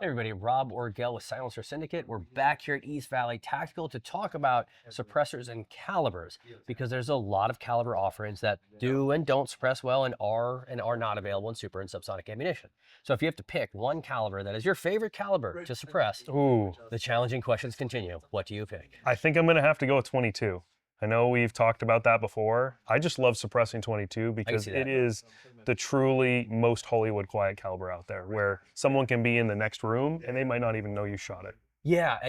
Hey everybody, Rob Orgel with Silencer Syndicate. We're back here at East Valley Tactical to talk about suppressors and calibers, because there's a lot of caliber offerings that do and don't suppress well and are not available in super and subsonic ammunition. So if you have to pick one caliber that is your favorite caliber to suppress, Ooh, the challenging questions continue. What do you pick? I think I'm going to have to go with 22. I know we've talked about that before. I just love suppressing 22 because see that. it is the truly most Hollywood quiet caliber out there, where someone can be in the next room and they might not even know you shot it. Yeah,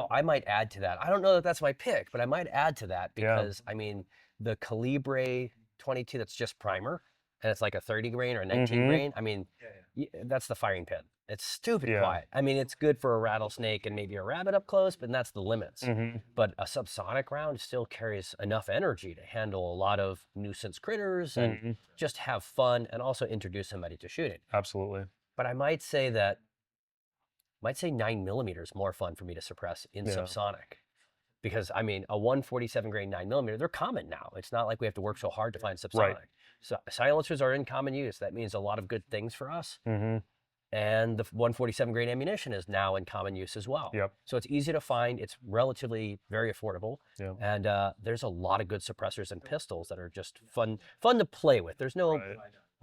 I might add to that. I don't know that that's my pick, but I might add to that Yeah. because, I mean, the Calibre 22 that's just primer, and it's like a 30 grain or a 19 grain, I mean, that's the firing pin. It's stupid Yeah. quiet. I mean, it's good for a rattlesnake and maybe a rabbit up close, but that's the limits. But a subsonic round still carries enough energy to handle a lot of nuisance critters and just have fun and also introduce somebody to shooting. Absolutely. But I might say 9mm is more fun for me to suppress in subsonic, because I mean, a 147 grain 9mm, they're common now. It's not like we have to work so hard to find subsonic. Right. So silencers are in common use. That means a lot of good things for us. And the 147 grain ammunition is now in common use as well. Yep. So it's easy to find. It's relatively very affordable. Yep. And there's a lot of good suppressors and pistols that are just fun to play with. There's no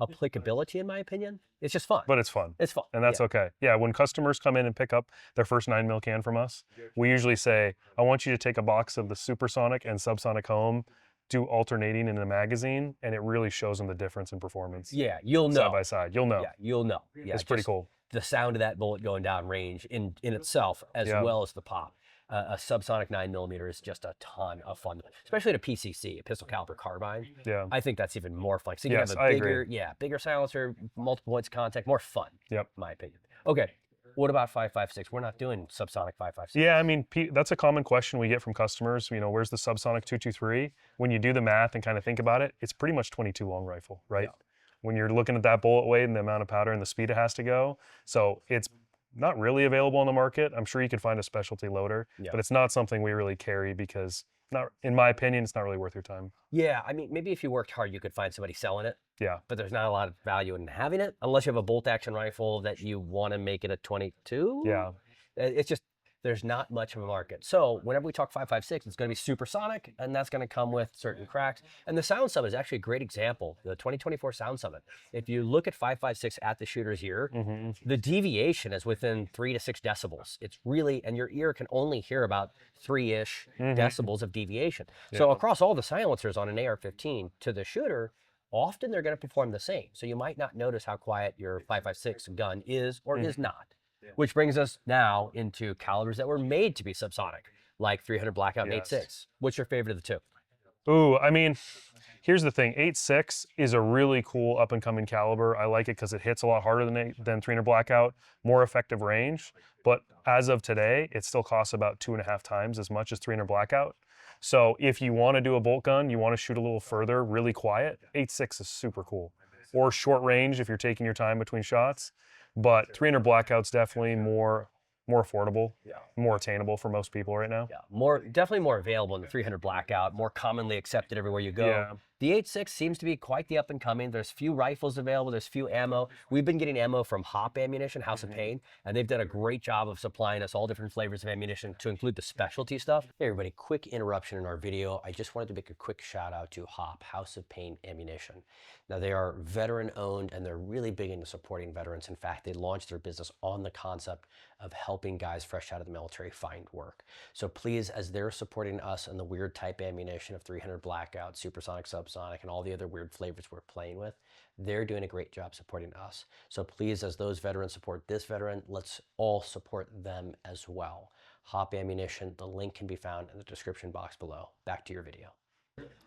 applicability, in my opinion. It's just fun. But it's fun. It's fun. And that's okay. Yeah, when customers come in and pick up their first 9mm can from us, we usually say, I want you to take a box of the supersonic and subsonic home, do alternating in the magazine, and it really shows them the difference in performance. Yeah, you'll know. Side by side, you'll know. Yeah, you'll know. Yeah, it's pretty cool. The sound of that bullet going down range in itself, as well as the pop. A subsonic 9mm is just a ton of fun, especially at a PCC, a pistol caliber carbine. Yeah. I think that's even more fun. So you Yes, have a I bigger, agree. bigger silencer, multiple points of contact, more fun. Yep. In my opinion. Okay. What about 5.56? We're not doing subsonic 5.56. Yeah, I mean, that's a common question we get from customers. You know, where's the subsonic 223? When you do the math and kind of think about it, it's pretty much 22 long rifle, right? Yeah. When you're looking at that bullet weight and the amount of powder and the speed it has to go. So it's not really available on the market. I'm sure you could find a specialty loader, but it's not something we really carry because, not, in my opinion, it's not really worth your time. Yeah, I mean, maybe if you worked hard, you could find somebody selling it. Yeah. But there's not a lot of value in having it unless you have a bolt action rifle that you want to make it a 22. Yeah. It's just, there's not much of a market. So whenever we talk 5.56, it's going to be supersonic, and that's going to come with certain cracks. And the Sound Summit is actually a great example, the 2024 Sound Summit. If you look at 5.56 at the shooter's ear, the deviation is within 3 to 6 decibels. It's really, and your ear can only hear about 3-ish decibels of deviation. So across all the silencers on an AR-15 to the shooter, often they're going to perform the same. So you might not notice how quiet your 5.56 gun is or is not. Which brings us now into calibers that were made to be subsonic, like 300 Blackout and 8.6. What's your favorite of the two? Ooh, I mean, here's the thing. 8.6 is a really cool up-and-coming caliber. I like it because it hits a lot harder than 300 Blackout, more effective range. But as of today, it still costs about 2.5 times as much as 300 Blackout. So if you want to do a bolt gun, you want to shoot a little further, really quiet, 8.6 is super cool. Or short range if you're taking your time between shots. But 300 Blackout's definitely more affordable, more attainable for most people right now. Yeah, definitely more available in the 300 Blackout, more commonly accepted everywhere you go. Yeah. The 8.6 seems to be quite the up and coming. There's few rifles available, there's few ammo. We've been getting ammo from Hop Ammunition, House of Payne, and they've done a great job of supplying us all different flavors of ammunition to include the specialty stuff. Hey everybody, quick interruption in our video. I just wanted to make a quick shout out to Hop, House of Payne Ammunition. Now they are veteran owned and they're really big into supporting veterans. In fact, they launched their business on the concept of helping guys fresh out of the military find work. So please, as they're supporting us and the weird type ammunition of 300 Blackout, supersonic, subsonic, and all the other weird flavors we're playing with, they're doing a great job supporting us. So please, as those veterans support this veteran, let's all support them as well. Hop Ammunition, the link can be found in the description box below. Back to your video.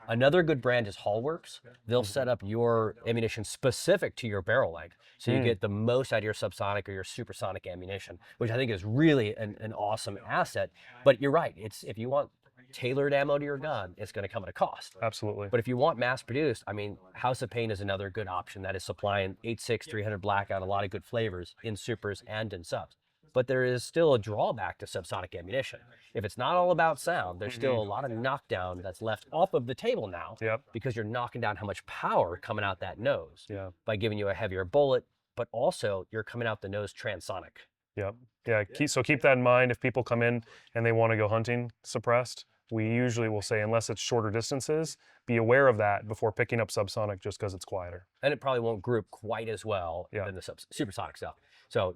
Another good brand is Hallworks. They'll set up your ammunition specific to your barrel length, so you get the most out of your subsonic or your supersonic ammunition, which I think is really an awesome asset. But you're right, if you want tailored ammo to your gun, it's going to come at a cost. Absolutely. But if you want mass produced, I mean, House of Payne is another good option that is supplying 8.6, 300 Blackout, a lot of good flavors in supers and in subs. But there is still a drawback to subsonic ammunition. If it's not all about sound, there's still a lot of knockdown that's left off of the table now, because you're knocking down how much power coming out that nose by giving you a heavier bullet, but also you're coming out the nose transonic. Yep. Yeah. Keep that in mind. If people come in and they want to go hunting suppressed, we usually will say, unless it's shorter distances, be aware of that before picking up subsonic just because it's quieter. And it probably won't group quite as well Yeah. than the supersonic stuff. So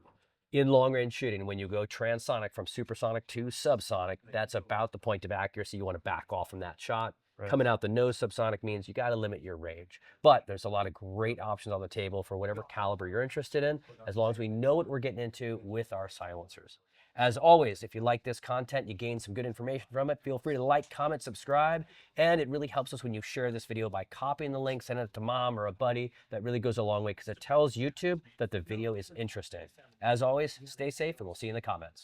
in long range shooting, when you go transonic from supersonic to subsonic, that's about the point of accuracy. You want to back off from that shot. Right. Coming out the nose subsonic means you got to limit your range. But there's a lot of great options on the table for whatever caliber you're interested in, as long as we know what we're getting into with our silencers. As always, if you like this content, you gain some good information from it, feel free to like, comment, subscribe, and it really helps us when you share this video by copying the link, sending it to mom or a buddy. That really goes a long way because it tells YouTube that the video is interesting. As always, stay safe and we'll see you in the comments.